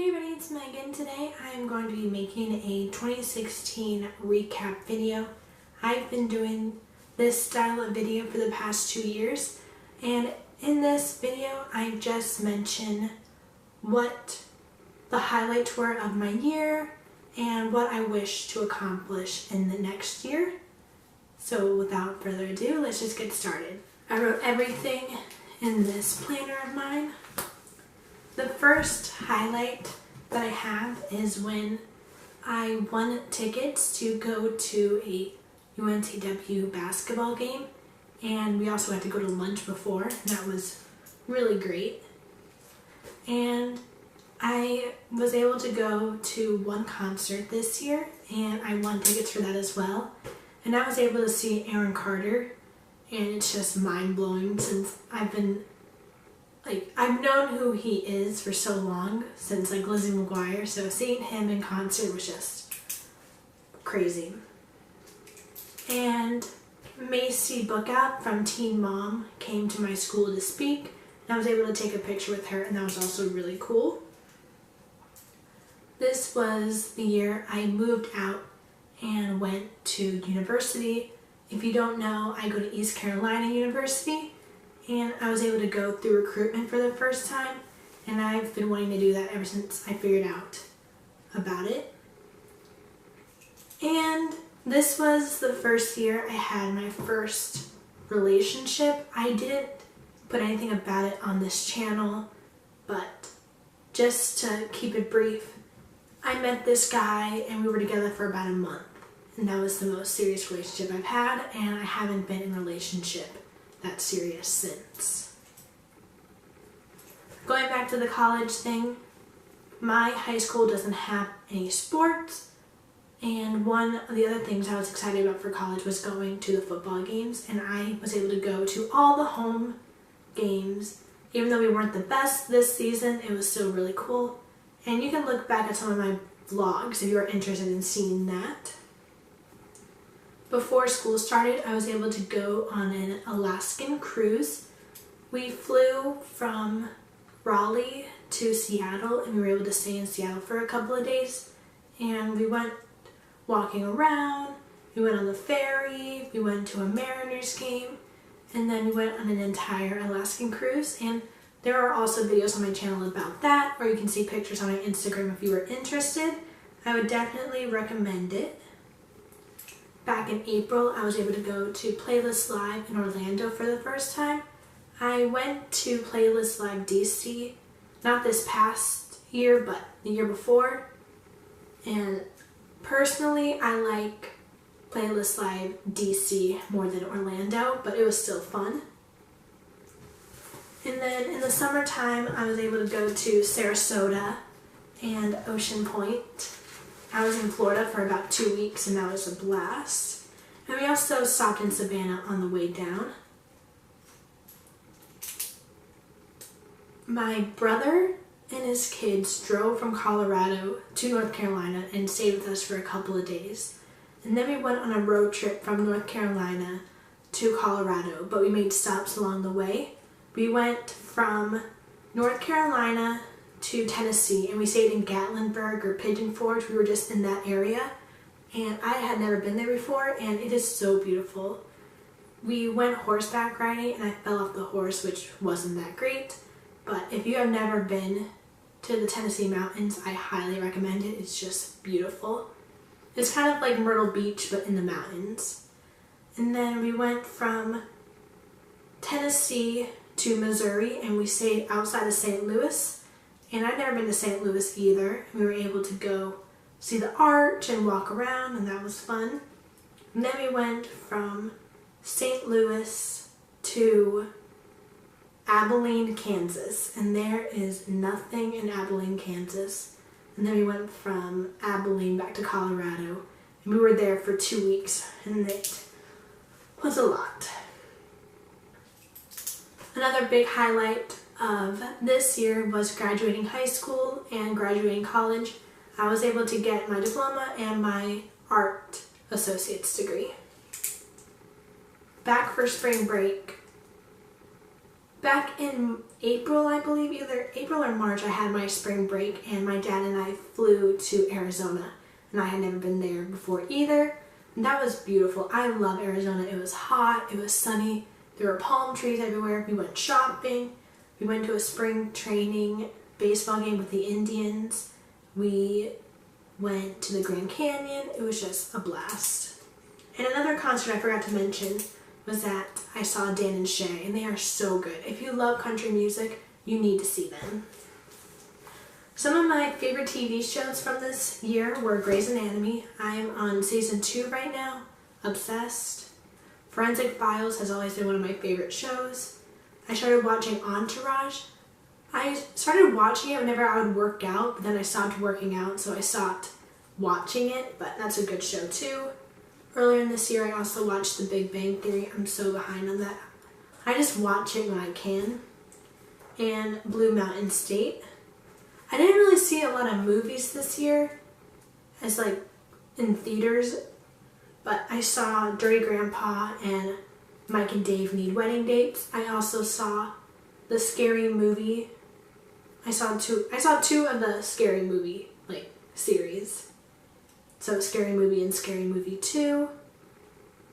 Hey everybody, it's Megan. Today I'm going to be making a 2016 recap video. I've been doing this style of video for the past 2 years, and in this video I just mention what the highlights were of my year and what I wish to accomplish in the next year. So without further ado, let's just get started. I wrote everything in this planner of mine. The first highlight that I have is when I won tickets to go to a UNCW basketball game, and we also had to go to lunch before, and that was really great. And I was able to go to one concert this year, and I won tickets for that as well. And I was able to see Aaron Carter, and it's just mind-blowing since I've known who he is for so long, since Lizzie McGuire, so seeing him in concert was just crazy. And Macy Bookout from Teen Mom came to my school to speak, and I was able to take a picture with her, and that was also really cool. This was the year I moved out and went to university. If you don't know, I go to East Carolina University, and I was able to go through recruitment for the first time, and I've been wanting to do that ever since I figured out about it. And this was the first year I had my first relationship. I didn't put anything about it on this channel, but just to keep it brief, I met this guy and we were together for about a month, and that was the most serious relationship I've had, and I haven't been in a relationship that serious since. Going back to the college thing, my high school doesn't have any sports, and one of the other things I was excited about for college was going to the football games, and I was able to go to all the home games. Even though we weren't the best this season, it was still really cool, and you can look back at some of my vlogs if you're interested in seeing that. Before school started, I was able to go on an Alaskan cruise. We flew from Raleigh to Seattle, and we were able to stay in Seattle for a couple of days. And we went walking around, we went on the ferry, we went to a Mariners game, and then we went on an entire Alaskan cruise. And there are also videos on my channel about that, or you can see pictures on my Instagram if you were interested. I would definitely recommend it. Back in April, I was able to go to Playlist Live in Orlando for the first time. I went to Playlist Live DC, not this past year, but the year before. And personally, I like Playlist Live DC more than Orlando, but it was still fun. And then in the summertime, I was able to go to Sarasota and Ocean Point. I was in Florida for about 2 weeks, and that was a blast. And we also stopped in Savannah on the way down. My brother and his kids drove from Colorado to North Carolina and stayed with us for a couple of days. And then we went on a road trip from North Carolina to Colorado, but we made stops along the way. We went from North Carolina to Tennessee, and we stayed in Gatlinburg or Pigeon Forge. We were just in that area, and I had never been there before, and it is so beautiful. We went horseback riding, and I fell off the horse, which wasn't that great, but if you have never been to the Tennessee mountains, I highly recommend it. It's just beautiful. It's kind of like Myrtle Beach, but in the mountains. And then we went from Tennessee to Missouri, and we stayed outside of St. Louis. And I'd never been to St. Louis either. We were able to go see the arch and walk around, and that was fun. And then we went from St. Louis to Abilene, Kansas, and there is nothing in Abilene, Kansas. And then we went from Abilene back to Colorado, and we were there for 2 weeks, and it was a lot. Another big highlight of this year was graduating high school and graduating college. I was able to get my diploma and my art associate's degree. Back for spring break, Back in April, I believe, either April or March, I had my spring break and my dad and I flew to Arizona. And I had never been there before either. And that was beautiful. I love Arizona. It was hot, it was sunny, there were palm trees everywhere. We went shopping, we went to a spring training baseball game with the Indians. We went to the Grand Canyon. It was just a blast. And another concert I forgot to mention was that I saw Dan and Shay, and they are so good. If you love country music, you need to see them. Some of my favorite TV shows from this year were Grey's Anatomy. I'm on season 2 right now. Obsessed. Forensic Files has always been one of my favorite shows. I started watching Entourage. I started watching it whenever I would work out, but then I stopped working out, so I stopped watching it, but that's a good show too. Earlier in this year, I also watched The Big Bang Theory. I'm so behind on that. I just watch it when I can. And Blue Mountain State. I didn't really see a lot of movies this year as like in theaters, but I saw Dirty Grandpa and Mike and Dave Need Wedding Dates. I also saw the Scary Movie. I saw two of the Scary Movie like series. So Scary Movie and Scary Movie 2.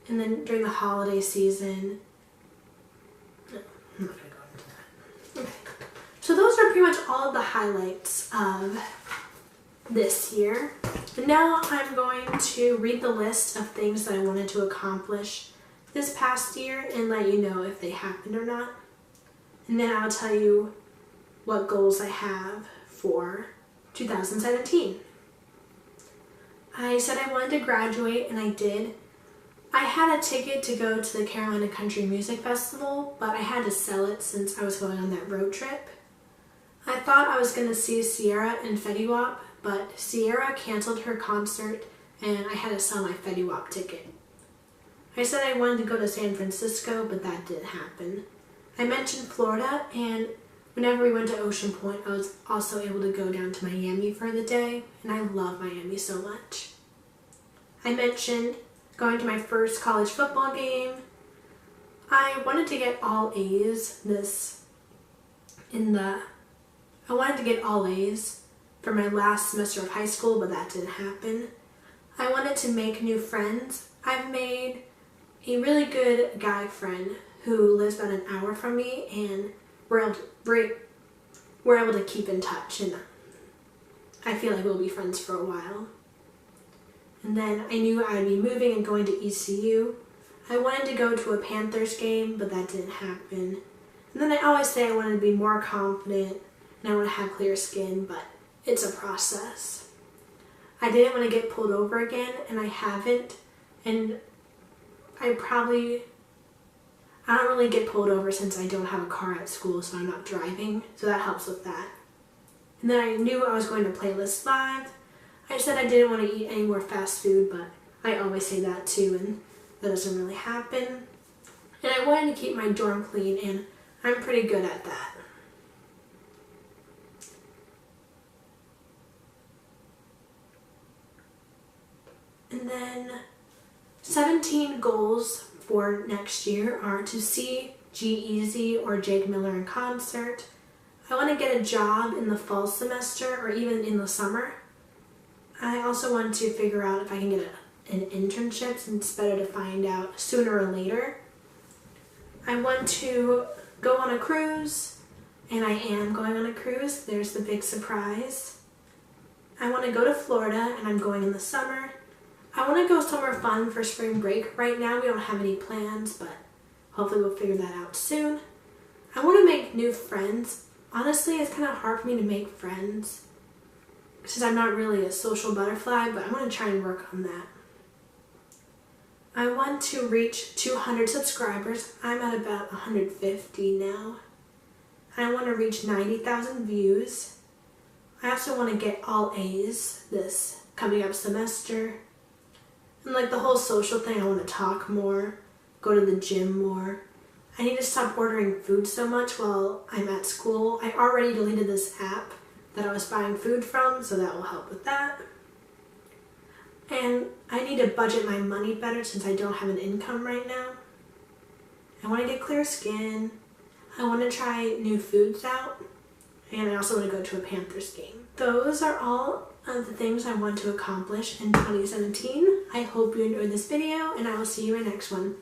And then during the holiday season, no, I'm not going to go into that. Okay. So those are pretty much all of the highlights of this year. And now I'm going to read the list of things that I wanted to accomplish this past year and let you know if they happened or not. And then I'll tell you what goals I have for 2017. I said I wanted to graduate, and I did. I had a ticket to go to the Carolina Country Music Festival, but I had to sell it since I was going on that road trip. I thought I was going to see Sierra and Fetty Wap, but Sierra canceled her concert, and I had to sell my Fetty Wap ticket. I said I wanted to go to San Francisco, but that didn't happen. I mentioned Florida, and whenever we went to Ocean Point, I was also able to go down to Miami for the day, and I love Miami so much. I mentioned going to my first college football game. I wanted to get all A's I wanted to get all A's for my last semester of high school, but that didn't happen. I wanted to make new friends. I've made a really good guy friend who lives about an hour from me, and we're able to keep in touch, and I feel like we'll be friends for a while. And then I knew I would be moving and going to ECU. I wanted to go to a Panthers game, but that didn't happen. And then I always say I wanted to be more confident and I want to have clear skin, but it's a process. I didn't want to get pulled over again, and I haven't. And I don't really get pulled over since I don't have a car at school, so I'm not driving, so that helps with that. And then I knew I was going to Playlist Live. I said I didn't want to eat any more fast food, but I always say that too, and that doesn't really happen. And I wanted to keep my dorm clean, and I'm pretty good at that. And then 17 goals for next year are to see G-Eazy or Jake Miller in concert. I want to get a job in the fall semester or even in the summer. I also want to figure out if I can get an internship, since it's better to find out sooner or later. I want to go on a cruise, and I am going on a cruise. There's the big surprise. I want to go to Florida, and I'm going in the summer. I want to go somewhere fun for spring break. Right now we don't have any plans, but hopefully we'll figure that out soon. I want to make new friends. Honestly, it's kind of hard for me to make friends since I'm not really a social butterfly, but I want to try and work on that. I want to reach 200 subscribers. I'm at about 150 now. I want to reach 90,000 views. I also want to get all A's this coming up semester. And like the whole social thing, I want to talk more, go to the gym more. I need to stop ordering food so much while I'm at school. I already deleted this app that I was buying food from, so that will help with that. And I need to budget my money better since I don't have an income right now. I want to get clear skin. I want to try new foods out, and I also want to go to a Panthers game. Those are all of the things I want to accomplish in 2017. I hope you enjoyed this video, and I will see you in my next one.